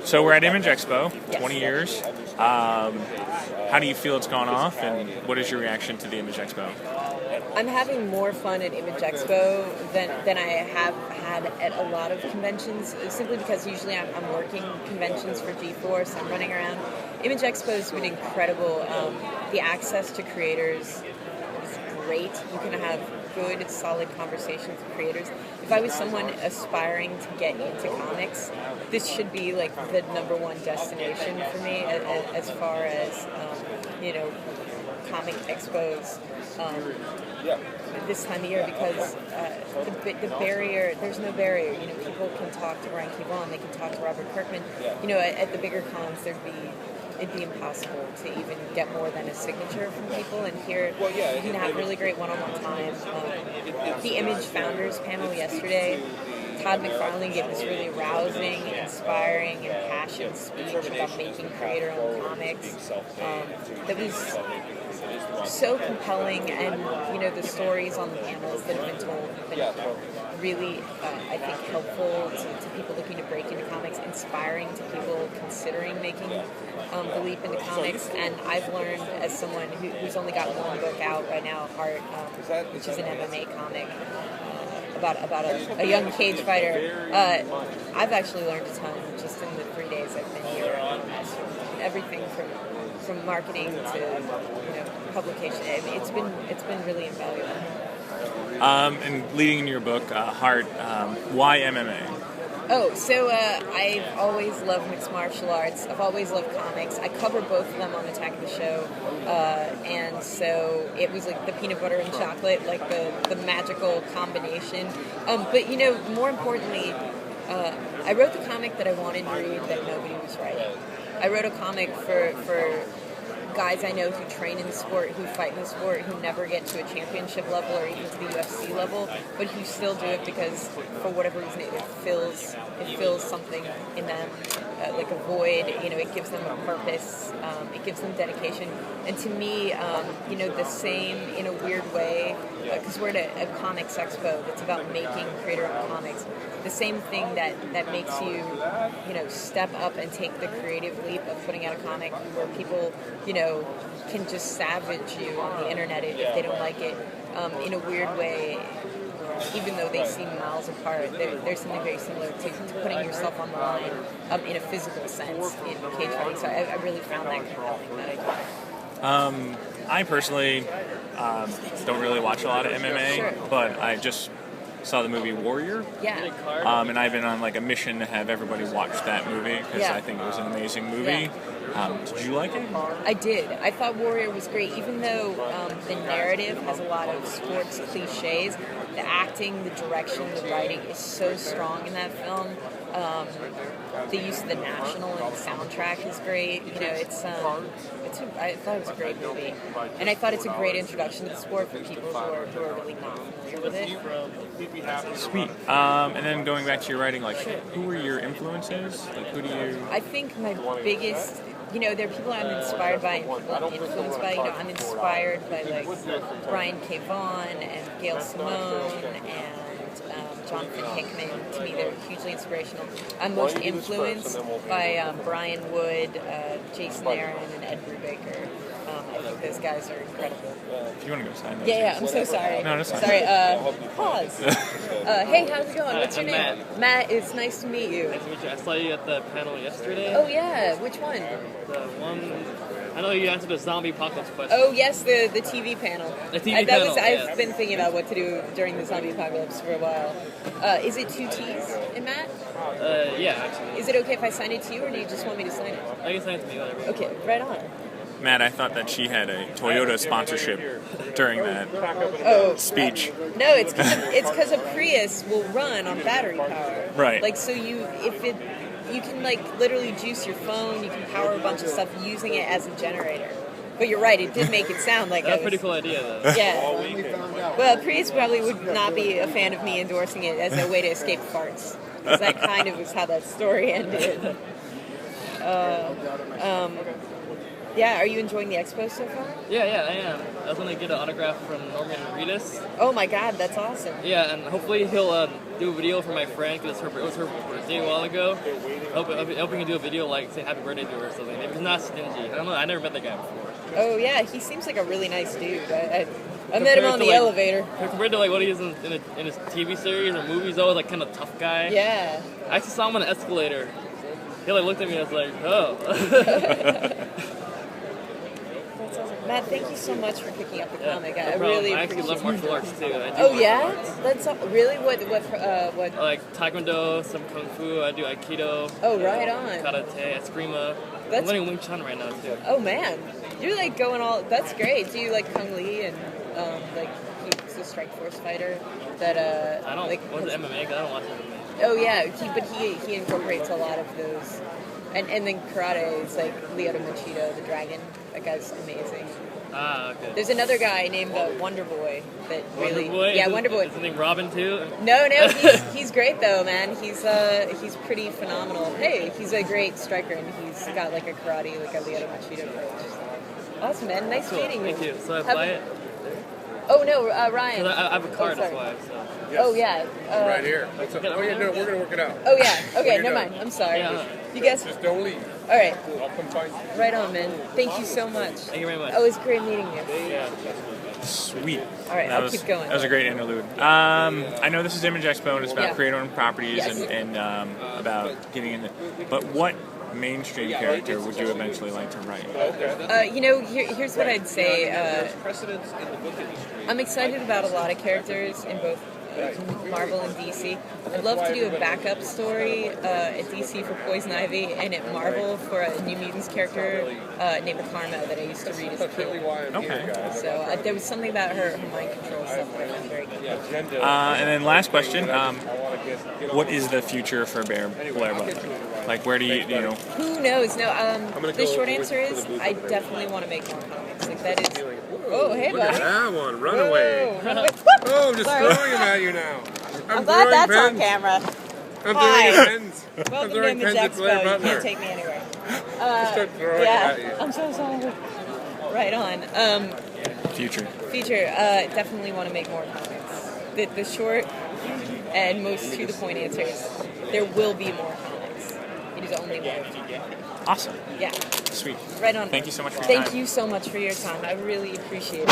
So we're at Image Expo, Yes. 20 years. How do you feel it's gone off, and what is your reaction to the Image Expo? I'm having more fun at Image Expo than I have had at a lot of conventions, simply because usually I'm working conventions for G4, so I'm running around. Image Expo has been incredible. The access to creators is great. You can have good, solid conversations with creators. If I was someone aspiring to get into comics, this should be like the number one destination for me as far as comic expos this time of year, because the barrier, there's no barrier. People can talk to Brian K. Vaughan, they can talk to Robert Kirkman. At the bigger cons, it'd be impossible to even get more than a signature from people, and here you can have really great one-on-one time. The Image Founders panel yesterday, Todd McFarlane gave this really rousing, inspiring, and passionate speech about making creator-owned comics that was so compelling, and the stories on the panels that have been told have been really, I think, helpful to people looking to break into comics, inspiring to people considering making the leap into comics. And I've learned, as someone who's only got one book out right now, Heart, which is an MMA comic about a young cage fighter, I've actually learned a ton just in the 3 days I've been here. Everything from marketing to publication. It's been really invaluable. And leading in your book, Heart, why MMA? Oh, so I've always loved mixed martial arts. I've always loved comics. I cover both of them on Attack of the Show, and so it was like the peanut butter and chocolate, like the magical combination. But more importantly, I wrote the comic that I wanted to read that nobody was writing. I wrote a comic for guys I know who train in the sport, who fight in the sport, who never get to a championship level or even to the UFC level, but who still do it because, for whatever reason, it fills something in them, like a void. It gives them a purpose. It gives them dedication. And to me, the same, in a weird way, because we're at a comics expo that's about making creator-owned comics. The same thing that makes you, step up and take the creative leap of putting out a comic where people, can just savage you on the internet if they don't like it. In a weird way, even though they seem miles apart, there's something very similar to putting yourself on the line in a physical sense in cage fighting. So I really found that compelling, that idea. I personally don't really watch a lot of MMA, Sure. but I just saw the movie Warrior. Yeah. And I've been on like a mission to have everybody watch that movie because I think it was an amazing movie. Did you like it? I did. I thought Warrior was great, even though the narrative has a lot of sports cliches. The acting, the direction, the writing is so strong in that film. The use of the National and the soundtrack is great. I thought it was a great movie, and I thought it's a great introduction to the sport for people who are really not familiar with it. Sweet. And then going back to your writing, like, who were your influences? Like, who do you? I think my biggest, there are people I'm inspired by and people I'm influenced by. I'm inspired by like Brian K. Vaughan and Gail Simone and Jonathan Hickman. To me, they're hugely inspirational. I'm most influenced by Brian Wood, Jason Aaron, and Ed Brubaker. I think those guys are incredible. Do you want to go sign those? Yeah, I'm so sorry. No, that's fine. Sorry, pause. Hey, how's it going? What's your name? Matt, it's nice to meet you. Nice to meet you. I saw you at the panel yesterday. Oh, yeah. Which one? The one... I know you answered the zombie apocalypse question. Oh, yes, the TV panel. The TV panel, I've been thinking about what to do during the zombie apocalypse for a while. Is it 2 T's in Matt? Yeah, actually. Is it okay if I sign it to you, or do you just want me to sign it? I can sign it to me, whatever. Okay, right on. Matt, I thought that she had a Toyota sponsorship during that speech. No, it's because a Prius will run on battery power. Right. Like, so you can like literally juice your phone. You can power a bunch of stuff using it as a generator. But you're right, it did make it sound like That's a pretty cool idea, though. Yeah. Well, Prius probably would not be a fan of me endorsing it as a way to escape farts. Because that kind of was how that story ended. Yeah, are you enjoying the expo so far? Yeah, I am. I was gonna get an autograph from Norman Reedus. Oh my God, that's awesome. Yeah, and hopefully he'll do a video for my friend because it was her birthday a while ago. Hoping he can do a video like say happy birthday to her or something. Maybe he's not stingy. I don't know. I never met that guy before. Oh yeah, he seems like a really nice dude. I met him on the elevator. Compared to like what he is in his TV series or movies, always like kind of tough guy. Yeah. I actually saw him on an escalator. He like looked at me and I was like, oh. Matt, thank you so much for picking up the comic. No I problem. really I actually love martial arts too. Oh yeah, that's really what. Like taekwondo, some kung fu. I do aikido. Oh right on. Karate, eskrima. I'm learning Wing Chun right now too. Oh man, you're like going all. That's great. Do you like Kung Lee and like he's a strike force fighter that I don't like. Was it MMA? 'Cause I don't watch MMA. Oh yeah, he incorporates a lot of those. And then karate is like Lyoto Machida, the dragon. That guy's amazing. Ah, okay. There's another guy named Wonder Boy that really. Wonder Boy? Yeah, Wonder Boy. Is his name Robin too? No, he's great though, man. He's pretty phenomenal. Hey, he's a great striker and he's got like a karate, like a Lyoto Machida approach. Awesome, man. Nice Cool. meeting you. Thank you. So I buy it? Oh no, Ryan. 'Cause I have a card, that's sorry. why. So. Yes. Oh yeah. Right here. Oh yeah, no, we're gonna work it out. Oh yeah. Okay, you're never done. mind. I'm sorry. Yeah. You guys. Just don't leave. All right. I'll come find you. Right on, man. Thank you so much. Thank you very much. Oh, it was great meeting you. Yeah. Sweet. All right, I'll keep going. That was a great interlude. I know this is Image Expo and it's about Yeah. creator-owned properties Yes. and about getting in. But what mainstream character would you eventually like to write? Here's what I'd say. I'm excited about a lot of characters in both Marvel and DC. I'd love to do a backup story at DC for Poison Ivy and at Marvel for a New Mutants character named Karma that I used to read as a kid. Okay. So there was something about her mind control stuff that I found very good. And then last question, what is the future for Blair Butler? Like, where do you know? Who knows? No, the short answer is I definitely want to make more comics. Like that is. Oh, hey, Look at buddy. that one. Run away. Run away. Oh, I'm just Sorry. throwing them at you now. I'm glad that's on camera. I'm Hi. throwing pens. I'm Welcome to throwing Image pens at Blair Expo. You Butler. can't take me anywhere. Just start throwing it at you. I'm so sorry. Right on. Future. Feature. Definitely want to make more comics. The short and most to the point answers. There will be more comics. It is only one. Awesome. Yeah. Sweet. Right on. Thank you so much for your time. Thank you so much for your time. I really appreciate it.